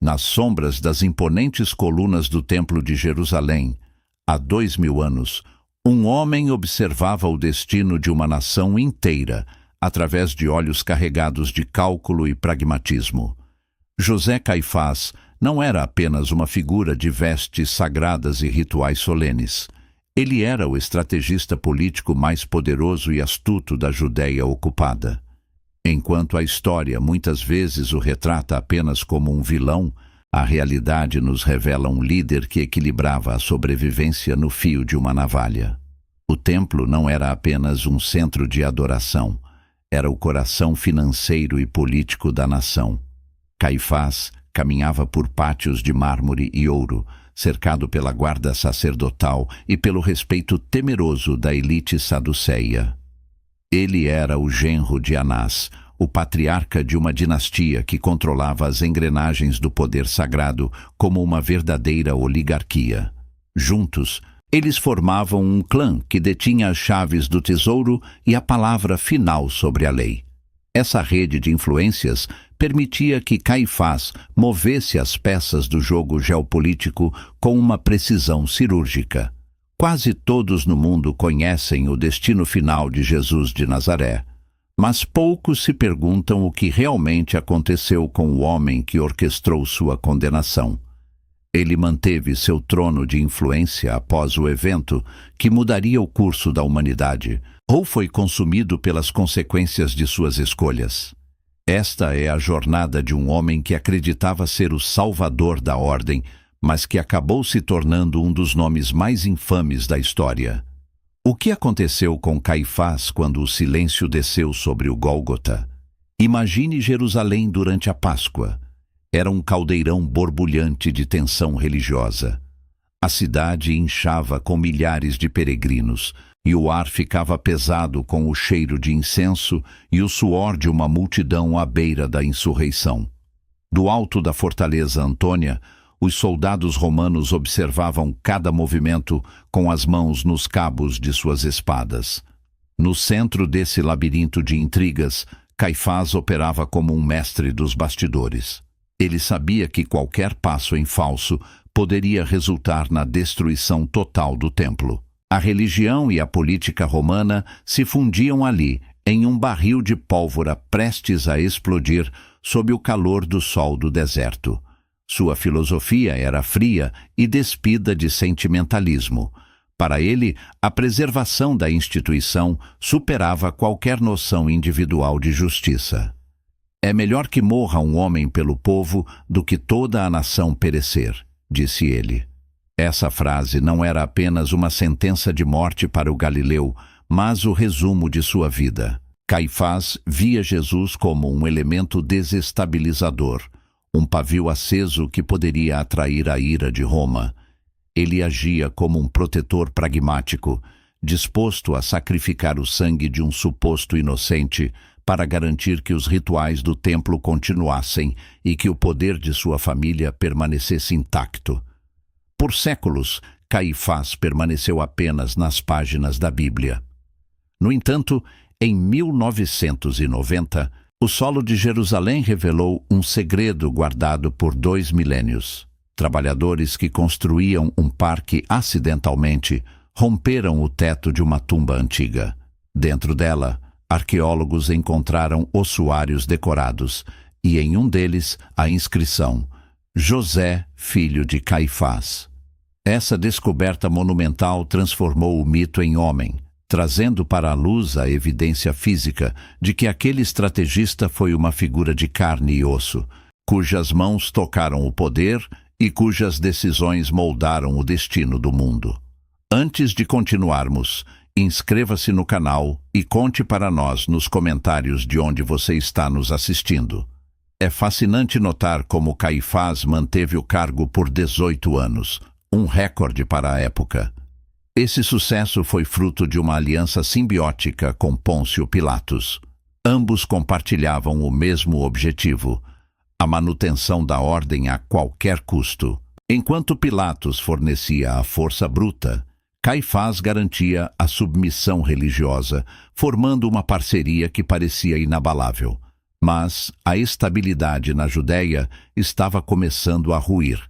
Nas sombras das imponentes colunas do Templo de Jerusalém, há 2000 anos, um homem observava o destino de uma nação inteira através de olhos carregados de cálculo e pragmatismo. José Caifás não era apenas uma figura de vestes sagradas e rituais solenes. Ele era o estrategista político mais poderoso e astuto da Judéia ocupada. Enquanto a história muitas vezes o retrata apenas como um vilão, a realidade nos revela um líder que equilibrava a sobrevivência no fio de uma navalha. O templo não era apenas um centro de adoração, era o coração financeiro e político da nação. Caifás caminhava por pátios de mármore e ouro, cercado pela guarda sacerdotal e pelo respeito temeroso da elite saduceia. Ele era o genro de Anás, o patriarca de uma dinastia que controlava as engrenagens do poder sagrado como uma verdadeira oligarquia. Juntos, eles formavam um clã que detinha as chaves do tesouro e a palavra final sobre a lei. Essa rede de influências permitia que Caifás movesse as peças do jogo geopolítico com uma precisão cirúrgica. Quase todos no mundo conhecem o destino final de Jesus de Nazaré, mas poucos se perguntam o que realmente aconteceu com o homem que orquestrou sua condenação. Ele manteve seu trono de influência após o evento que mudaria o curso da humanidade, ou foi consumido pelas consequências de suas escolhas. Esta é a jornada de um homem que acreditava ser o salvador da ordem, mas que acabou se tornando um dos nomes mais infames da história. O que aconteceu com Caifás quando o silêncio desceu sobre o Gólgota? Imagine Jerusalém durante a Páscoa. Era um caldeirão borbulhante de tensão religiosa. A cidade inchava com milhares de peregrinos, e o ar ficava pesado com o cheiro de incenso e o suor de uma multidão à beira da insurreição. Do alto da fortaleza Antônia, os soldados romanos observavam cada movimento com as mãos nos cabos de suas espadas. No centro desse labirinto de intrigas, Caifás operava como um mestre dos bastidores. Ele sabia que qualquer passo em falso poderia resultar na destruição total do templo. A religião e a política romana se fundiam ali, em um barril de pólvora prestes a explodir sob o calor do sol do deserto. Sua filosofia era fria e despida de sentimentalismo. Para ele, a preservação da instituição superava qualquer noção individual de justiça. É melhor que morra um homem pelo povo do que toda a nação perecer, disse ele. Essa frase não era apenas uma sentença de morte para o galileu, mas o resumo de sua vida. Caifás via Jesus como um elemento desestabilizador, um pavio aceso que poderia atrair a ira de Roma. Ele agia como um protetor pragmático, disposto a sacrificar o sangue de um suposto inocente para garantir que os rituais do templo continuassem e que o poder de sua família permanecesse intacto. Por séculos, Caifás permaneceu apenas nas páginas da Bíblia. No entanto, em 1990, o solo de Jerusalém revelou um segredo guardado por 2 milênios. Trabalhadores que construíam um parque acidentalmente romperam o teto de uma tumba antiga. Dentro dela, arqueólogos encontraram ossuários decorados e em um deles a inscrição José, filho de Caifás. Essa descoberta monumental transformou o mito em homem, trazendo para a luz a evidência física de que aquele estrategista foi uma figura de carne e osso, cujas mãos tocaram o poder e cujas decisões moldaram o destino do mundo. Antes de continuarmos, inscreva-se no canal e conte para nós nos comentários de onde você está nos assistindo. É fascinante notar como Caifás manteve o cargo por 18 anos, um recorde para a época. Esse sucesso foi fruto de uma aliança simbiótica com Pôncio Pilatos. Ambos compartilhavam o mesmo objetivo: a manutenção da ordem a qualquer custo. Enquanto Pilatos fornecia a força bruta, Caifás garantia a submissão religiosa, formando uma parceria que parecia inabalável. Mas a estabilidade na Judéia estava começando a ruir,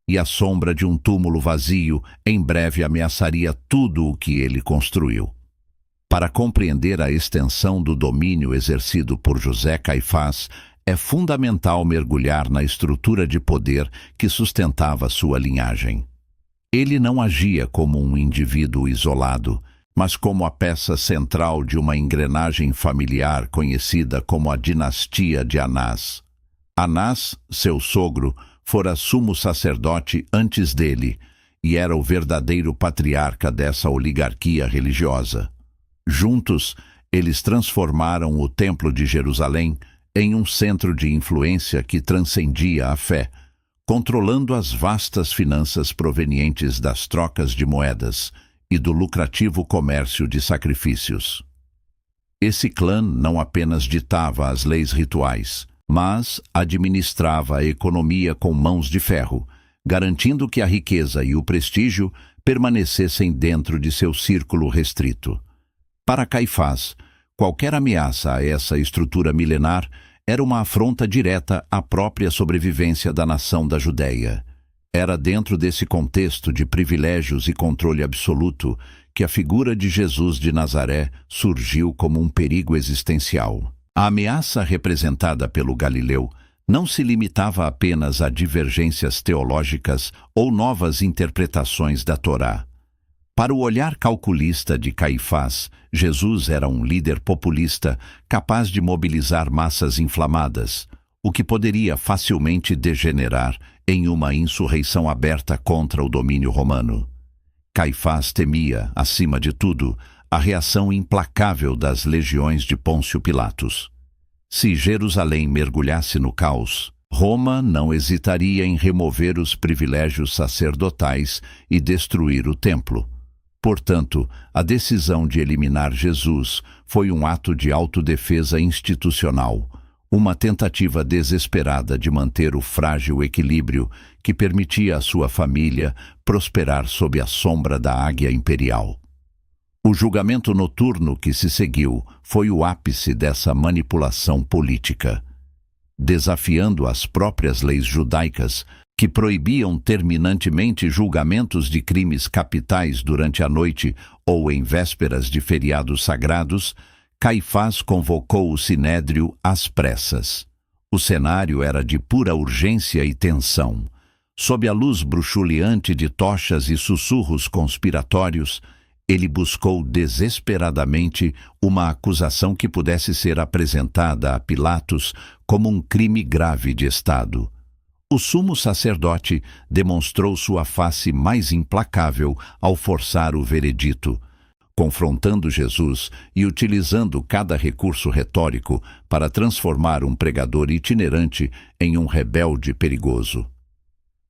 e a sombra de um túmulo vazio em breve ameaçaria tudo o que ele construiu. Para compreender a extensão do domínio exercido por José Caifás, é fundamental mergulhar na estrutura de poder que sustentava sua linhagem. Ele não agia como um indivíduo isolado, mas como a peça central de uma engrenagem familiar conhecida como a dinastia de Anás. Anás, seu sogro, fora sumo sacerdote antes dele e era o verdadeiro patriarca dessa oligarquia religiosa. Juntos, eles transformaram o Templo de Jerusalém em um centro de influência que transcendia a fé, controlando as vastas finanças provenientes das trocas de moedas e do lucrativo comércio de sacrifícios. Esse clã não apenas ditava as leis rituais, mas administrava a economia com mãos de ferro, garantindo que a riqueza e o prestígio permanecessem dentro de seu círculo restrito. Para Caifás, qualquer ameaça a essa estrutura milenar era uma afronta direta à própria sobrevivência da nação da Judéia. Era dentro desse contexto de privilégios e controle absoluto que a figura de Jesus de Nazaré surgiu como um perigo existencial. A ameaça representada pelo Galileu não se limitava apenas a divergências teológicas ou novas interpretações da Torá. Para o olhar calculista de Caifás, Jesus era um líder populista capaz de mobilizar massas inflamadas, o que poderia facilmente degenerar em uma insurreição aberta contra o domínio romano. Caifás temia, acima de tudo, a reação implacável das legiões de Pôncio Pilatos. Se Jerusalém mergulhasse no caos, Roma não hesitaria em remover os privilégios sacerdotais e destruir o templo. Portanto, a decisão de eliminar Jesus foi um ato de autodefesa institucional, uma tentativa desesperada de manter o frágil equilíbrio que permitia à sua família prosperar sob a sombra da águia imperial. O julgamento noturno que se seguiu foi o ápice dessa manipulação política. Desafiando as próprias leis judaicas, que proibiam terminantemente julgamentos de crimes capitais durante a noite ou em vésperas de feriados sagrados, Caifás convocou o sinédrio às pressas. O cenário era de pura urgência e tensão. Sob a luz bruxuleante de tochas e sussurros conspiratórios, ele buscou desesperadamente uma acusação que pudesse ser apresentada a Pilatos como um crime grave de Estado. O sumo sacerdote demonstrou sua face mais implacável ao forçar o veredito, confrontando Jesus e utilizando cada recurso retórico para transformar um pregador itinerante em um rebelde perigoso.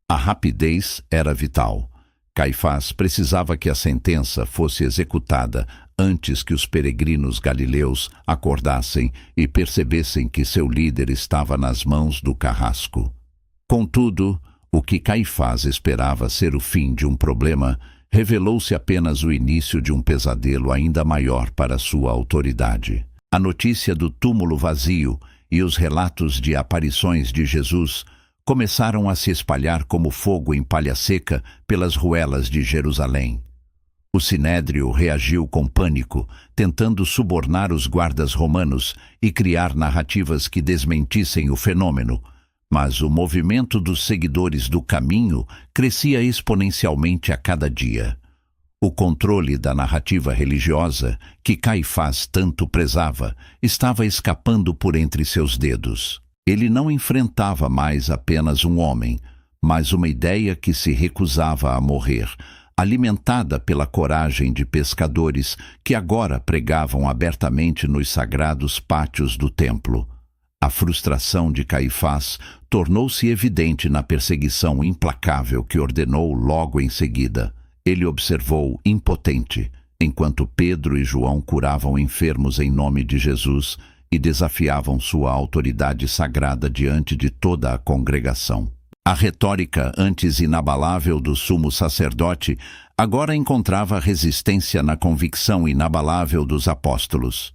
A rapidez era vital. Caifás precisava que a sentença fosse executada antes que os peregrinos galileus acordassem e percebessem que seu líder estava nas mãos do carrasco. Contudo, o que Caifás esperava ser o fim de um problema revelou-se apenas o início de um pesadelo ainda maior para sua autoridade. A notícia do túmulo vazio e os relatos de aparições de Jesus começaram a se espalhar como fogo em palha seca pelas ruelas de Jerusalém. O sinédrio reagiu com pânico, tentando subornar os guardas romanos e criar narrativas que desmentissem o fenômeno, mas o movimento dos seguidores do caminho crescia exponencialmente a cada dia. O controle da narrativa religiosa, que Caifás tanto prezava, estava escapando por entre seus dedos. Ele não enfrentava mais apenas um homem, mas uma ideia que se recusava a morrer, alimentada pela coragem de pescadores que agora pregavam abertamente nos sagrados pátios do templo. A frustração de Caifás tornou-se evidente na perseguição implacável que ordenou logo em seguida. Ele observou, impotente, enquanto Pedro e João curavam enfermos em nome de Jesus e desafiavam sua autoridade sagrada diante de toda a congregação. A retórica antes inabalável do sumo sacerdote agora encontrava resistência na convicção inabalável dos apóstolos.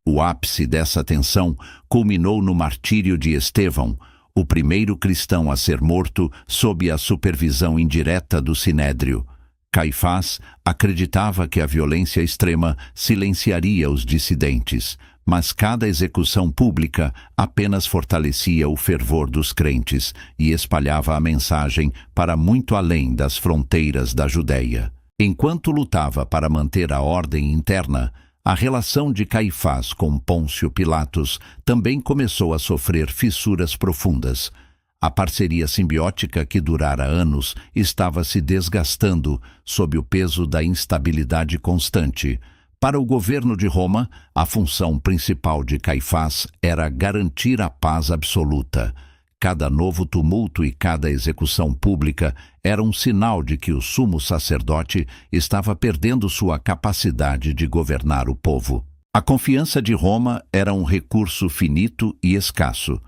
O ápice dessa tensão culminou no martírio de Estevão, o primeiro cristão a ser morto sob a supervisão indireta do Sinédrio. Caifás acreditava que a violência extrema silenciaria os dissidentes, mas cada execução pública apenas fortalecia o fervor dos crentes e espalhava a mensagem para muito além das fronteiras da Judéia. Enquanto lutava para manter a ordem interna, a relação de Caifás com Pôncio Pilatos também começou a sofrer fissuras profundas. A parceria simbiótica que durara anos estava se desgastando sob o peso da instabilidade constante. Para o governo de Roma, a função principal de Caifás era garantir a paz absoluta. Cada novo tumulto e cada execução pública era um sinal de que o sumo sacerdote estava perdendo sua capacidade de governar o povo. A confiança de Roma era um recurso finito e escasso.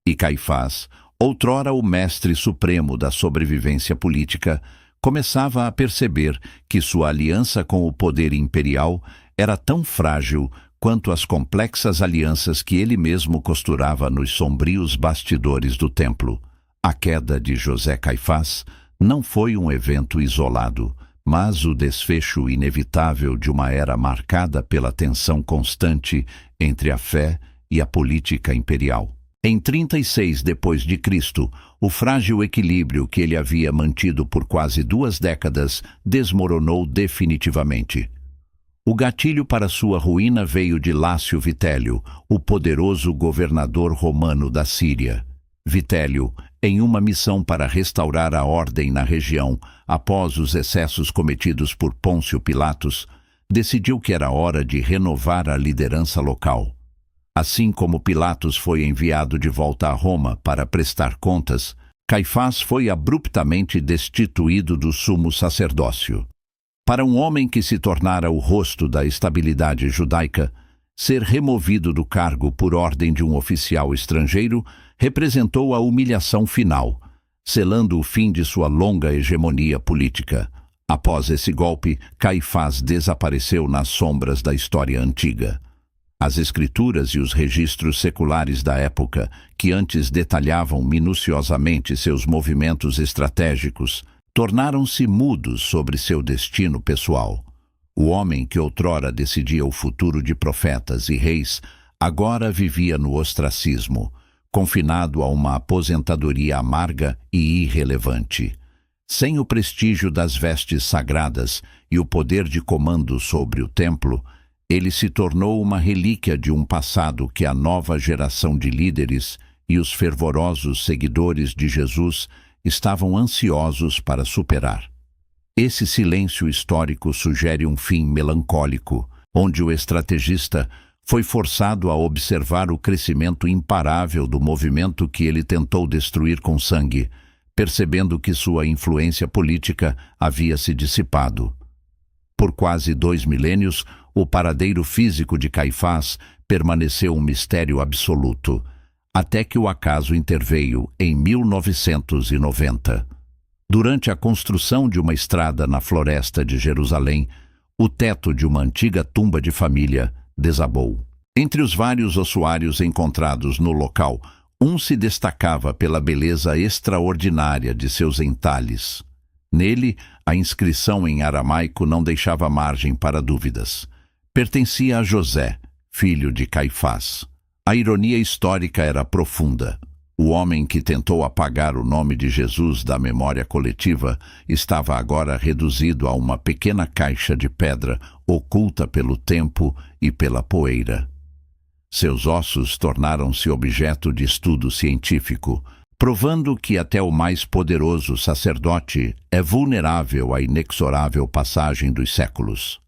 E Caifás, outrora o mestre supremo da sobrevivência política, começava a perceber que sua aliança com o poder imperial era tão frágil quanto as complexas alianças que ele mesmo costurava nos sombrios bastidores do templo. A queda de José Caifás não foi um evento isolado, mas o desfecho inevitável de uma era marcada pela tensão constante entre a fé e a política imperial. Em 36 d.C., o frágil equilíbrio que ele havia mantido por quase 2 décadas desmoronou definitivamente. O gatilho para sua ruína veio de Lácio Vitélio, o poderoso governador romano da Síria. Vitélio, em uma missão para restaurar a ordem na região após os excessos cometidos por Pôncio Pilatos, decidiu que era hora de renovar a liderança local. Assim como Pilatos foi enviado de volta a Roma para prestar contas, Caifás foi abruptamente destituído do sumo sacerdócio. Para um homem que se tornara o rosto da estabilidade judaica, ser removido do cargo por ordem de um oficial estrangeiro representou a humilhação final, selando o fim de sua longa hegemonia política. Após esse golpe, Caifás desapareceu nas sombras da história antiga. As escrituras e os registros seculares da época, que antes detalhavam minuciosamente seus movimentos estratégicos, tornaram-se mudos sobre seu destino pessoal. O homem que outrora decidia o futuro de profetas e reis, agora vivia no ostracismo, confinado a uma aposentadoria amarga e irrelevante. Sem o prestígio das vestes sagradas e o poder de comando sobre o templo, ele se tornou uma relíquia de um passado que a nova geração de líderes e os fervorosos seguidores de Jesus estavam ansiosos para superar. Esse silêncio histórico sugere um fim melancólico, onde o estrategista foi forçado a observar o crescimento imparável do movimento que ele tentou destruir com sangue, percebendo que sua influência política havia se dissipado. Por quase 2 milênios, o paradeiro físico de Caifás permaneceu um mistério absoluto, até que o acaso interveio em 1990. Durante a construção de uma estrada na floresta de Jerusalém, o teto de uma antiga tumba de família desabou. Entre os vários ossuários encontrados no local, um se destacava pela beleza extraordinária de seus entalhes. Nele, a inscrição em aramaico não deixava margem para dúvidas. Pertencia a José, filho de Caifás. A ironia histórica era profunda. O homem que tentou apagar o nome de Jesus da memória coletiva estava agora reduzido a uma pequena caixa de pedra oculta pelo tempo e pela poeira. Seus ossos tornaram-se objeto de estudo científico, provando que até o mais poderoso sacerdote é vulnerável à inexorável passagem dos séculos.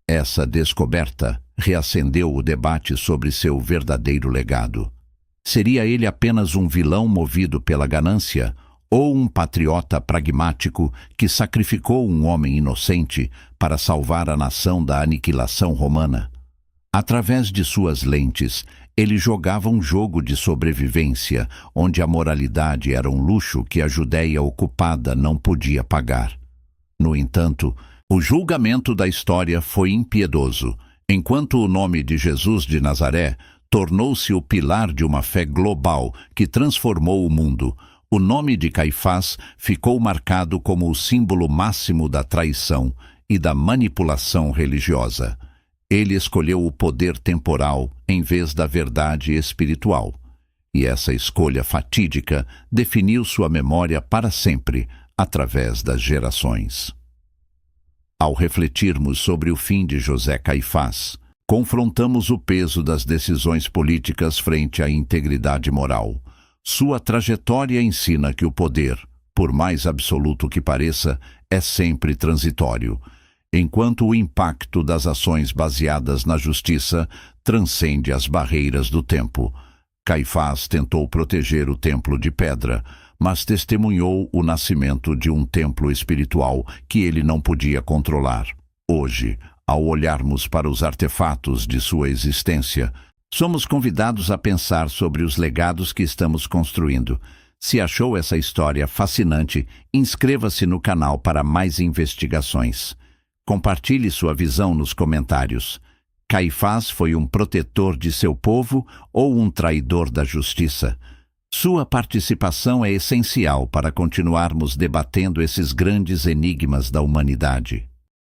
Essa descoberta reacendeu o debate sobre seu verdadeiro legado. Seria ele apenas um vilão movido pela ganância ou um patriota pragmático que sacrificou um homem inocente para salvar a nação da aniquilação romana? Através de suas lentes, ele jogava um jogo de sobrevivência, onde a moralidade era um luxo que a Judéia ocupada não podia pagar. No entanto, o julgamento da história foi impiedoso. Enquanto o nome de Jesus de Nazaré tornou-se o pilar de uma fé global que transformou o mundo, o nome de Caifás ficou marcado como o símbolo máximo da traição e da manipulação religiosa. Ele escolheu o poder temporal em vez da verdade espiritual. E essa escolha fatídica definiu sua memória para sempre, através das gerações. Ao refletirmos sobre o fim de José Caifás, confrontamos o peso das decisões políticas frente à integridade moral. Sua trajetória ensina que o poder, por mais absoluto que pareça, é sempre transitório, enquanto o impacto das ações baseadas na justiça transcende as barreiras do tempo. Caifás tentou proteger o templo de pedra, mas testemunhou o nascimento de um templo espiritual que ele não podia controlar. Hoje, ao olharmos para os artefatos de sua existência, somos convidados a pensar sobre os legados que estamos construindo. Se achou essa história fascinante, inscreva-se no canal para mais investigações. Compartilhe sua visão nos comentários. Caifás foi um protetor de seu povo ou um traidor da justiça? Sua participação é essencial para continuarmos debatendo esses grandes enigmas da humanidade.